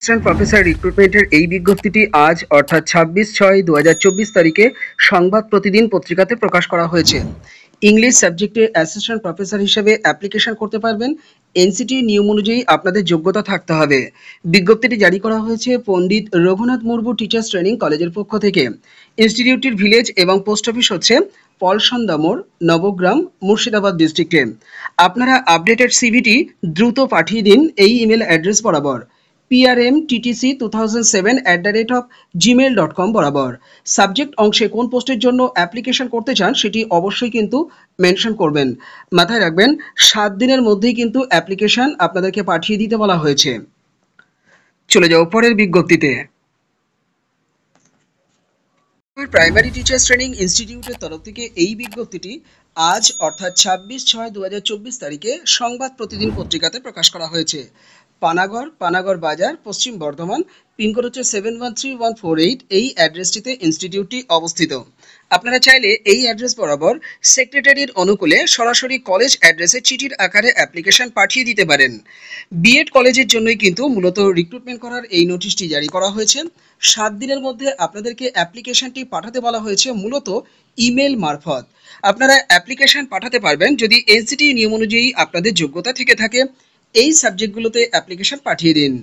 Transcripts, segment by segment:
Assistant professor রিক্রুটমেন্টের এই বিজ্ঞপ্তিটি আজ অর্থাৎ 26/6/2024 তারিখে সংবাদ প্রতিদিন পত্রিকাতে প্রকাশ করা হয়েছে। ইংলিশ সাবজেক্টে অ্যাসিস্ট্যান্ট প্রফেসর হিসেবে অ্যাপ্লিকেশন করতে পারবেন। এনসিটি নিয়ম অনুযায়ী আপনাদের যোগ্যতা থাকতে হবে। বিজ্ঞপ্তিটি জারি করা হয়েছে পণ্ডিত রঘুনাথ মুর্মু টিচার্স ট্রেনিং কলেজের পক্ষ থেকে। ইনস্টিটিউটটির ভিলেজ এবং পোস্ট অফিস হচ্ছে পলসন্দামোড়, নবগ্রাম, মুর্শিদাবাদ ডিস্ট্রিক্টে। আপনারা আপডেটেড সিভিটি দ্রুত পাঠিয়ে দিন এই ইমেল অ্যাড্রেস বরাবর prmttc2007@gmail.com বরাবর। সাবজেক্ট অংশে কোন পোস্টের জন্য অ্যাপ্লিকেশন করতে চান সেটি অবশ্যই কিন্তু মেনশন করবেন। মাথায় রাখবেন 7 দিনের মধ্যেই কিন্তু অ্যাপ্লিকেশন আপনাদেরকে পাঠিয়ে দিতে বলা হয়েছে। চলে যাও পরের বিজ্ঞপ্তিতে। প্রাইমারি টিচার্স ট্রেনিং ইনস্টিটিউটের তরফ থেকে এই বিজ্ঞপ্তিটি আজ অর্থাৎ 26/6/2024 তারিখে সংবাদ প্রতিদিন পত্রিকাতে প্রকাশ করা হয়েছে। পানাগড় বাজার, পশ্চিম বর্ধমান, পিনকোড হচ্ছে 713148। এই অ্যাড্রেসটিতে ইনস্টিটিউটটি অবস্থিত। আপনারা চাইলে এই অ্যাড্রেস বরাবর সেক্রেটারির অনুকূলে সরাসরি কলেজ অ্যাড্রেসে চিঠির আকারে অ্যাপ্লিকেশন পাঠিয়ে দিতে পারেন। বিএড কলেজের জন্যই কিন্তু মূলত রিক্রুটমেন্ট করার এই নোটিশটি জারি করা হয়েছে। 7 দিনের মধ্যে আপনাদেরকে অ্যাপ্লিকেশনটি পাঠাতে বলা হয়েছে মূলত ইমেল মারফত। আপনারা অ্যাপ্লিকেশন পাঠাতে পারবেন যদি এনসিটি নিয়ম অনুযায়ী আপনাদের যোগ্যতা থেকে থাকে। এই সাবজেক্টগুলোতে অ্যাপ্লিকেশন পাঠিয়ে দিন: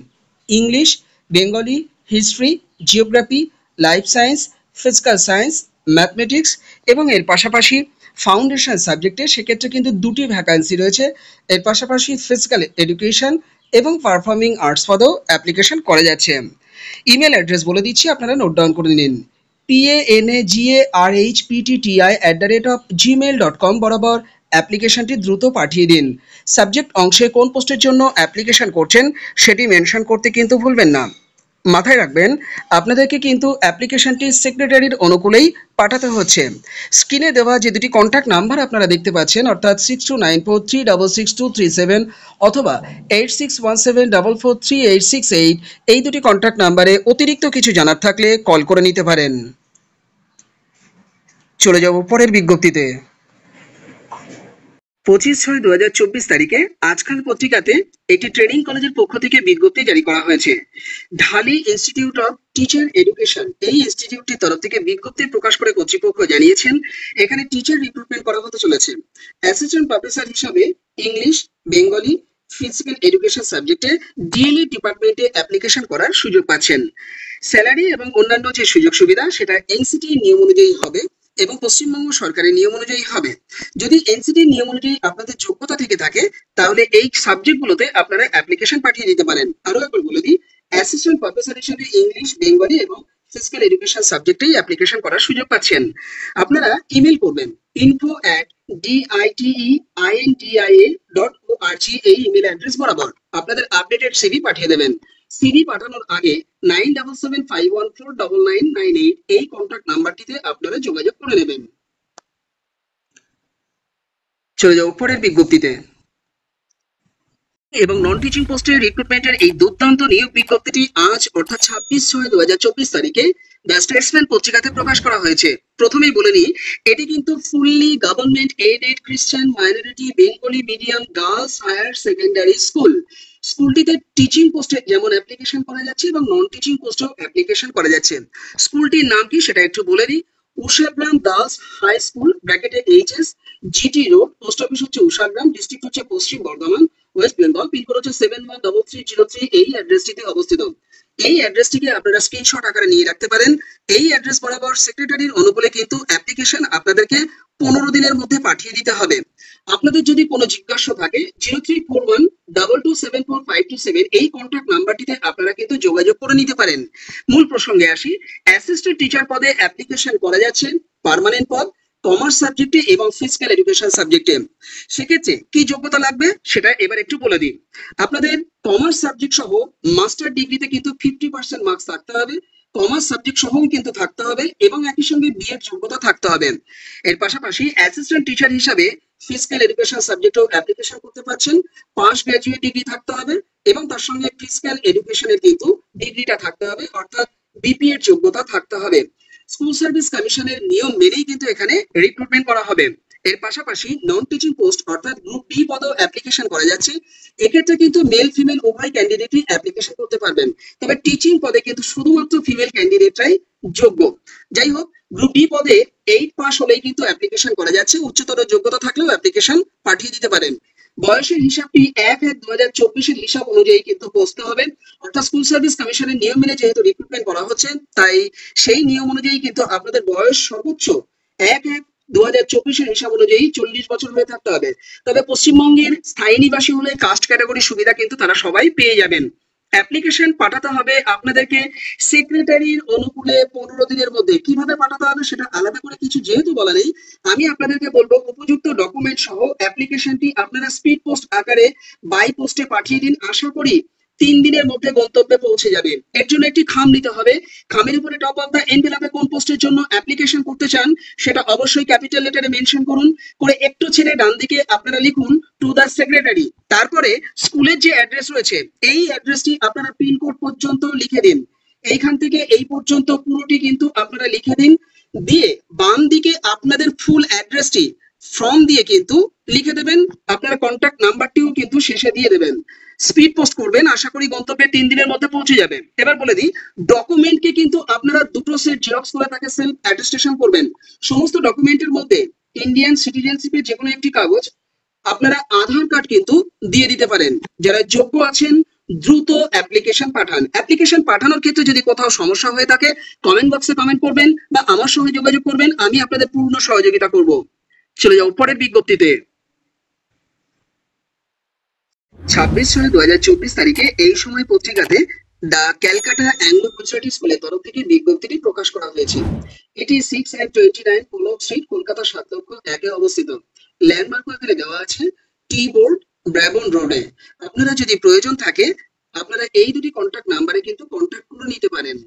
English, Bengali, history, geography, life science, physical science, mathematics এবং এর পাশাপাশি ফাউন্ডেশন সাবজেক্টে সেক্ষেত্রে কিন্তু 2টি ভ্যাকান্সি রয়েছে। এর পাশাপাশি ফিজিক্যাল এডুকেশন এবং পারফর্মিং আর্টস পদেও অ্যাপ্লিকেশন করা যাচ্ছে। ইমেল অ্যাড্রেস বলে দিচ্ছি, আপনারা নোট ডাউন করে নিন। panagarhptti@gmail.com বরাবর অ্যাপ্লিকেশনটি দ্রুত পাঠিয়ে দিন। সাবজেক্ট অংশে কোন পোস্টের জন্য অ্যাপ্লিকেশন করছেন সেটি মেনশন করতে কিন্তু ভুলবেন না। মাথায় রাখবেন আপনাদেরকে কিন্তু অ্যাপ্লিকেশনটি সেক্রেটারির অনুকূলেই পাঠাতে হচ্ছে। স্ক্রিনে দেওয়া যে দুটি কন্ট্যাক্ট নাম্বার আপনারা দেখতে পাচ্ছেন অর্থাৎ 6294366237 অথবা 8617443868, এই দুটি কন্ট্যাক্ট নাম্বারে অতিরিক্ত কিছু জানার থাকলে কল করে নিতে পারেন। চলে যাব পরের বিজ্ঞপ্তিতে। 25/6/2024 তারিখে আজকাল পত্রিকাতে একটি ট্রেনিং কলেজের পক্ষ থেকে বিজ্ঞপ্তি জারি করা হয়েছে। ঢালি ইনস্টিটিউট অফ টিচার এডুকেশন, এই ইনস্টিটিউটটির তরফ থেকে বিজ্ঞপ্তি প্রকাশ করে কর্তৃপক্ষ জানিয়েছেন এখানে টিচার রিক্রুটমেন্ট করা হতে চলেছে। অ্যাসিস্ট্যান্ট প্রফেসর হিসাবে ইংলিশ, বেঙ্গলি, ফিজিক্যাল এডুকেশন সাবজেক্টে ডিএলএড ডিপার্টমেন্টে অ্যাপ্লিকেশন করার সুযোগ পাচ্ছেন। স্যালারি এবং অন্যান্য যে সুযোগ সুবিধা সেটা এনসিটি নিয়ম অনুযায়ী হবে এবং পশ্চিমবঙ্গ সরকারের নিয়ম অনুযায়ী হবে। যদি এনসিটি নিয়ম অনুযায়ী আপনাদের যোগ্যতা থেকে থাকে তাহলে এই সাবজেক্টগুলোতে আপনারা অ্যাপ্লিকেশন পাঠিয়ে দিতে পারেন। আরো একবার বলে দিই, অ্যাসিস্ট্যান্ট প্রফেসর হিসেবে ইংলিশ, বেঙ্গলি এবং ফিজিক্যাল এডুকেশন সাবজেক্টেই অ্যাপ্লিকেশন করার সুযোগ পাচ্ছেন। আপনারা ইমেল করবেন info@diteindia.org, এই ইমেল অ্যাড্রেস বরাবর আপনাদের আপডেটেড সিভি পাঠিয়ে দেবেন। সিভি পাঠানোর আগে 9775149998 এই কন্ট্যাক্ট নাম্বারটিতে আপনারা যোগাযোগ করে নেবেন। চলে যাও পরের বিজ্ঞপ্তিতে। এবং নন টিচিং পোস্টের রিক্রুটমেন্টের এই দুর্দান্ত নিয়োগ বিজ্ঞপ্তিটি আজ অর্থাৎ 26/6/2024 তারিখে দ্য স্টেটসম্যান পত্রিকাতে প্রকাশ করা হয়েছে। প্রথমেই বলে নিই, এটি কিন্তু fully government aided Christian minority Bengali medium girls higher secondary school. স্কুলটিতে টিচিং পোস্টে যেমন অ্যাপ্লিকেশন করা যাচ্ছে এবং নন টিচিং পোস্টেও অ্যাপ্লিকেশন করা যাচ্ছে। স্কুলটির নাম কি সেটা একটু বলে দিই, উষাগ্রাম গার্লস হাই স্কুল ব্র্যাকেটে HS, GT road, post office হচ্ছে উষাগ্রাম, ডিস্ট্রিক্ট হচ্ছে পশ্চিম বর্ধমান, ওয়েস্ট বেঙ্গল, পিনকোড হচ্ছে 713303। এই অ্যাড্রেসটিতে অবস্থিত। এই অ্যাড্রেসটিকে আপনারা স্ক্রিনশট আকারে নিয়ে রাখতে পারেন। এই অ্যাড্রেস বরাবর সেক্রেটারির অনুকূলে কিন্তু অ্যাপ্লিকেশন আপনাদেরকে 15 দিনের মধ্যে পাঠিয়ে দিতে হবে। আপনাদের যদি কোনো জিজ্ঞাসা থাকে 0341227457 এই কন্ট্যাক্ট নাম্বারটিতে আপনারা কিন্তু যোগাযোগ করে নিতে পারেন। মূল প্রসঙ্গে আসি, অ্যাসিস্ট্যান্ট টিচার পদে অ্যাপ্লিকেশন করা যাচ্ছে, পার্মানেন্ট পদ, কমার্স সাবজেক্টে এবং ফিজিক্যাল এডুকেশন সাবজেক্টে। সেক্ষেত্রে কি যোগ্যতা লাগবে সেটা এবার একটু বলে দিই। আপনাদের কমার্স সাবজেক্ট সহ মাস্টার ডিগ্রিতে কিন্তু 50% মার্কস থাকতে হবে, কমার্স সাবজেক্ট সহও কিন্তু থাকতে হবে এবং একই সঙ্গে বিএড যোগ্যতা থাকতে হবে। এর পাশাপাশি অ্যাসিস্ট্যান্ট টিচার হিসাবে ফিজিক্যাল এডুকেশন সাবজেক্টেও অ্যাপ্লিকেশন করতে পারছেন। পাস গ্রাজুয়েট ডিগ্রি থাকতে হবে এবং তার সঙ্গে ফিজিক্যাল এডুকেশনের কিন্তু ডিগ্রিটা থাকতে হবে, অর্থাৎ বিপিএড যোগ্যতা থাকতে হবে। স্কুল সার্ভিস কমিশনের নিয়ম মেনেই কিন্তু এখানে রিক্রুটমেন্ট করা হবে। এর পাশাপাশি নন টিচিং পোস্ট অর্থাৎ গ্রুপ বি পদেও অ্যাপ্লিকেশন করা যাচ্ছে। এক্ষেত্রে কিন্তু মেল ফিমেল উভয় ক্যান্ডিডেটই অ্যাপ্লিকেশন করতে পারবেন, তবে টিচিং পদে কিন্তু শুধুমাত্র ফিমেল ক্যান্ডিডেটরাই যোগ্য। যাই হোক, গ্রুপ ডি পদে 8 পাস হলেই কিন্তু অ্যাপ্লিকেশন করা যাচ্ছে, উচ্চতর যোগ্যতা থাকলেও অ্যাপ্লিকেশন পাঠিয়ে দিতে পারেন। বয়সের হিসাবটি 1/1/2024 হিসাব অনুযায়ী কিন্তু বসতে হবে, অর্থাৎ স্কুল সার্ভিস কমিশনের নিয়ম মেনে যেহেতু রিক্রুটমেন্ট করা হচ্ছে, তাই সেই নিয়ম অনুযায়ী কিন্তু আপনাদের বয়স সর্বোচ্চ 1/1/2024 হিসাব অনুযায়ী 40 বছর হয়ে থাকতে হবে। তবে পশ্চিমবঙ্গের স্থায়ী নিবাসী হলে কাস্ট ক্যাটাগরি সুবিধা কিন্তু তারা সবাই পেয়ে যাবেন। অ্যাপ্লিকেশন পাঠাতে হবে আপনাদেরকে সেক্রেটারির অনুকূলে 15 দিনের মধ্যে। কিভাবে পাঠাতে হবে সেটা আলাদা করে কিছু যেহেতু বলা নেই, আমি আপনাদেরকে বলবো উপযুক্ত ডকুমেন্ট সহ অ্যাপ্লিকেশনটি আপনারা স্পিড পোস্ট আকারে বাই পোস্টে পাঠিয়ে দিন। আশা করি 3 দিনের মধ্যে গন্তব্যে পৌঁছে যাবে। এর জন্য একটি খাম নিতে হবে। খামের উপরে টপ অফ দ্য এনভেলপে কোন পোস্টের জন্য অ্যাপ্লিকেশন করতে চান সেটা অবশ্যই ক্যাপিটাল লেটারে মেনশন করুন, করে একটু ছেড়ে ডান দিকে আপনারা লিখুন টু দ্য সেক্রেটারি। তারপরে স্কুলের যে অ্যাড্রেস রয়েছে এই অ্যাড্রেসটি আপনারা পিনকোড পর্যন্ত লিখে দিন। এইখান থেকে এই পর্যন্ত পুরোটি কিন্তু আপনারা লিখে দিন, দিয়ে বাম দিকে আপনাদের ফুল অ্যাড্রেসটি ফর্ম দিয়ে কিন্তু লিখে দেবেন। আপনার কন্ট্যাক্ট নাম্বারটিও কিন্তু শেষে দিয়ে দেবেন। স্পিড পোস্ট করবেন, আশা করি গন্তব্যে 3 দিনের মধ্যে পৌঁছে যাবে। এবার বলে দিই, ডকুমেন্টকে কিন্তু আপনারা দুটো সেট জেরক্স করে তাকে সেলফ অ্যাটেস্টেশন করবেন। সমস্ত ডকুমেন্টের মধ্যে ইন্ডিয়ান সিটিজেনশিপের যে কোনো একটি কাগজ, আপনারা আধার কার্ড কিন্তু দিয়ে দিতে পারেন। যারা যোগ্য আছেন দ্রুত অ্যাপ্লিকেশন পাঠান। অ্যাপ্লিকেশন পাঠানোর ক্ষেত্রে যদি কোথাও সমস্যা হয়ে থাকে কমেন্ট বক্সে কমেন্ট করবেন বা আমার সঙ্গে যোগাযোগ করবেন, আমি আপনাদের পূর্ণ সহযোগিতা করব। চলে যাও পরের বিজ্ঞপ্তিতে। 26/6/2024 তারিখে এই সময় পত্রিকাতে দ্য ক্যালকাটা অ্যাংলো গুজরাটি স্কুলের তরফ থেকে বিজ্ঞপ্তিটি প্রকাশ করা হয়েছে। এটি 6/29 পোলক স্ট্রিট, কলকাতা 7-1 অবস্থিত। ল্যান্ডমার্ক এখানে দেওয়া আছে টি বোর্ড, ব্রাবন রোডে। আপনারা যদি প্রয়োজন থাকে আপনারা এই দুটি কন্ট্যাক্ট নাম্বারে কিন্তু কন্ট্যাক্ট করে নিতে পারেন।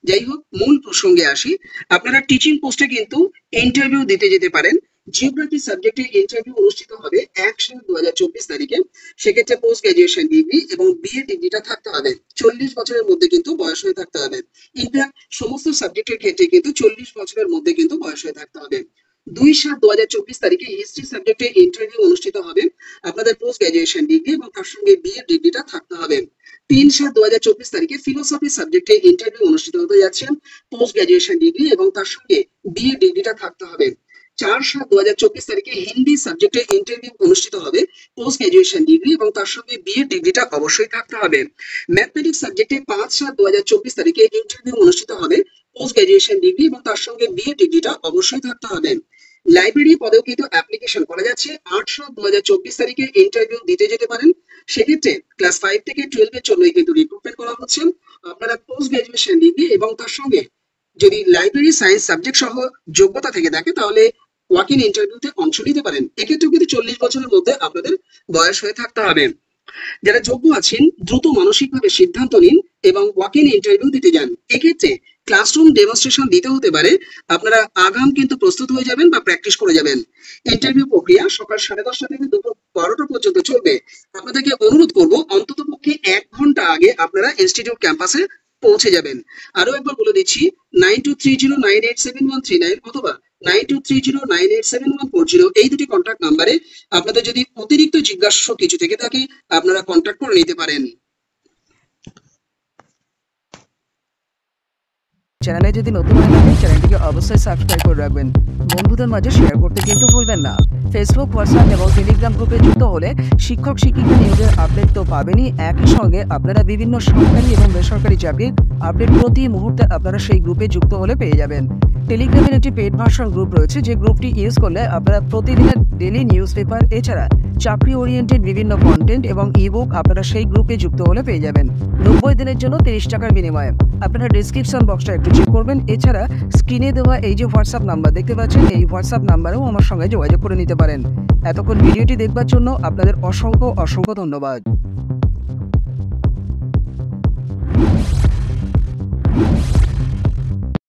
যাই হোক, মূল প্রসঙ্গে আসি। আপনারা টিচিং পোস্টে কিন্তু ইন্টারভিউ দিতে যেতে পারেন। জিওগ্রাফি সাবজেক্টে ইন্টারভিউ অনুষ্ঠিত হবে 1/7/2024 তারিখে। সেক্ষেত্রে পোস্ট গ্রাজুয়েশন ডিগ্রি এবং বিএ ডিগ্রিটা থাকতে হবে। 40 বছরের মধ্যে কিন্তু বয়স হয়ে থাকতে হবে। ইনফ্যাক্ট সমস্ত সাবজেক্টের ক্ষেত্রে কিন্তু 40 বছরের মধ্যে কিন্তু বয়স হয়ে থাকতে হবে। 2/7/2024 তারিখে হিস্ট্রি সাবজেক্টে ইন্টারভিউ অনুষ্ঠিত হবে। আপনাদের পোস্ট গ্রাজুয়েশন ডিগ্রি এবং তার সঙ্গে বিএ ডিগ্রিটা থাকতে হবে। 3/7/2024 তারিখে ফিলোসফি সাবজেক্টে ইন্টারভিউ অনুষ্ঠিত হতে যাচ্ছে। পোস্ট গ্রাজুয়েশন ডিগ্রি এবং তার সঙ্গে বিএ ডিগ্রিটা থাকতে হবে। 4/7/2024 তারিখে হিন্দি সাবজেক্টে ইন্টারভিউ অনুষ্ঠিত হবে। পোস্ট গ্রাজুয়েশন ডিগ্রি এবং তার সঙ্গে বিএ ডিগ্রিটা অবশ্যই থাকতে হবে। ম্যাথমেটিক্স সাবজেক্টে 5/7/2024 তারিখে ইন্টারভিউ অনুষ্ঠিত হবে। পোস্ট গ্রাজুয়েশন ডিগ্রি এবং তার সঙ্গে বিএ ডিগ্রিটা অবশ্যই থাকতে হবে। লাইব্রেরি পদেও কিন্তু অ্যাপ্লিকেশন করা যাচ্ছে। 8/7/2024 তারিখে ইন্টারভিউ দিতে যেতে পারেন। সেক্ষেত্রে ক্লাস 5 থেকে 12 এর জন্যই কিন্তু রিক্রুটমেন্ট করা হচ্ছে। আপনারা পোস্ট গ্রাজুয়েশন ডিগ্রি এবং তার সঙ্গে যদি লাইব্রেরি সায়েন্স সাবজেক্ট সহ যোগ্যতা থেকে থাকে তাহলে ওয়াক ইন ইন্টারভিউতে অংশ নিতে পারেন। এক্ষেত্রেও কিন্তু 40 বছরের মধ্যে আপনাদের বয়স হয়ে থাকতে হবে। যারা যোগ্য আছেন দ্রুত মানসিকভাবে সিদ্ধান্ত নিন এবং ওয়াক ইন ইন্টারভিউ দিতে যান। এক্ষেত্রে ক্লাসরুম ডেমনস্ট্রেশন দিতে হতে পারে, আপনারা আগাম কিন্তু প্রস্তুত হয়ে যাবেন বা প্র্যাকটিস করে যাবেন। ইন্টারভিউ প্রক্রিয়া সকাল 10:30 থেকে দুপুর 12টা পর্যন্ত চলবে। আপনাদেরকে অনুরোধ করব অন্তত পক্ষে 1 ঘন্টা আগে আপনারা ইনস্টিটিউট ক্যাম্পাসে পৌঁছে যাবেন। আরো একবার বলে দিচ্ছি, 9230987139 অথবা 9230987140 এই দুটি কন্ট্যাক্ট নাম্বারে আপনাদের যদি অতিরিক্ত জিজ্ঞাসা কিছু থেকে থাকে আপনারা কন্ট্যাক্ট করে নিতে পারেন। চ্যানেলে যদি নতুন হয়ে থাকেন চ্যানেলটিকে অবশ্যই সাবস্ক্রাইব করে রাখবেন। বন্ধুদের মাঝে শেয়ার করতে কিন্তু ভুলবেন না। ফেসবুক, হোয়াটসঅ্যাপ এবং টেলিগ্রাম গ্রুপে যুক্ত হলে শিক্ষক শিক্ষিকা নিয়োগের আপডেট তো পাবেনই, একই সঙ্গে আপনারা বিভিন্ন সরকারি এবং বেসরকারি চাকরির আপডেট প্রতি মুহূর্তে আপনারা সেই গ্রুপে যুক্ত হলে পেয়ে যাবেন। টেলিগ্রামের একটি পেড ভার্সন গ্রুপ রয়েছে, যে গ্রুপটি ইউজ করলে আপনারা প্রতিদিনের ডেলি নিউজ পেপার এছাড়া চাকরি ওরিয়েন্টেড বিভিন্ন কন্টেন্ট এবং ইবুক আপনারা সেই গ্রুপে যুক্ত হলে পেয়ে যাবেন 90 দিনের জন্য 30 টাকার বিনিময়ে। আপনারা ডিসক্রিপশন বক্সটা একটু চেক করবেন। এছাড়া স্ক্রিনে দেওয়া এই যে হোয়াটসঅ্যাপ নাম্বার দেখতে পাচ্ছেন, এই হোয়াটসঅ্যাপ নাম্বারেও আমার সঙ্গে যোগাযোগ করে নিতে পারেন। এতক্ষণ ভিডিওটি দেখবার জন্য আপনাদের অসংখ্য ধন্যবাদ।